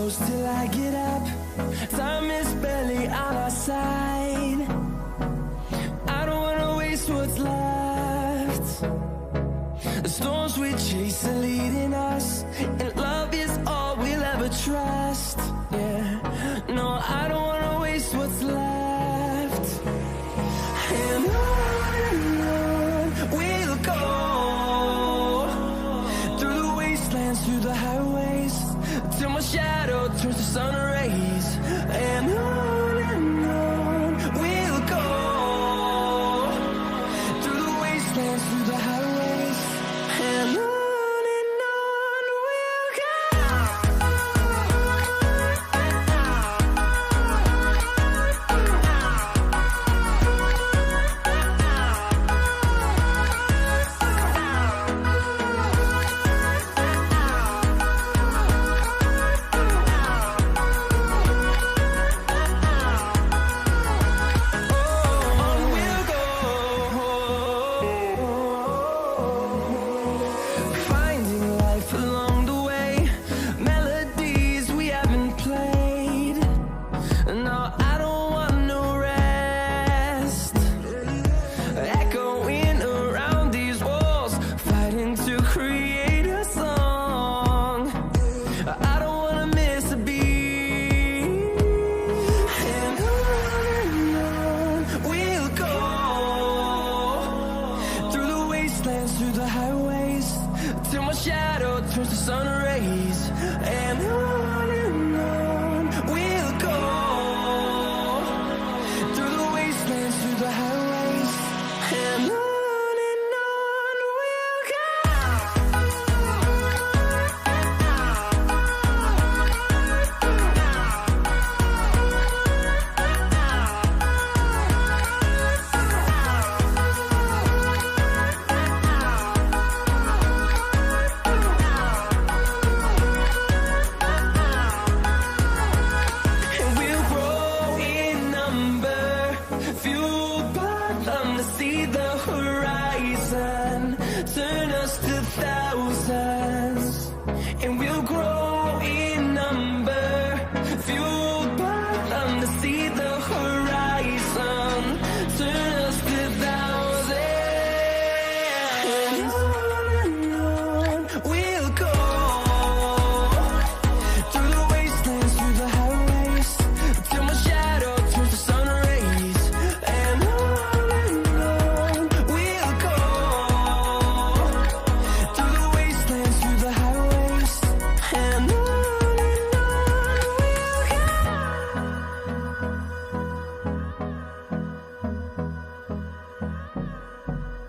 close till I get up. Time is barely on our side. I don't wanna waste what's left. The storms we chase are leading us, and love is all we'll ever trust. Yeah, no, I don't wanna waste what's left. And on we'll go, through the wastelands, through the highways, till my shadow turns to sun rays. And on we'll go, through the wastelands, through the highways, and on we'll go. Finding life along the way, melodies we haven't played. No, I don't want no rest. Echoing around these walls, fighting to create a song. I don't wanna miss a beat. And on we'll go, through the wastelands, through the highways, till my shadow turns to sun rays. And on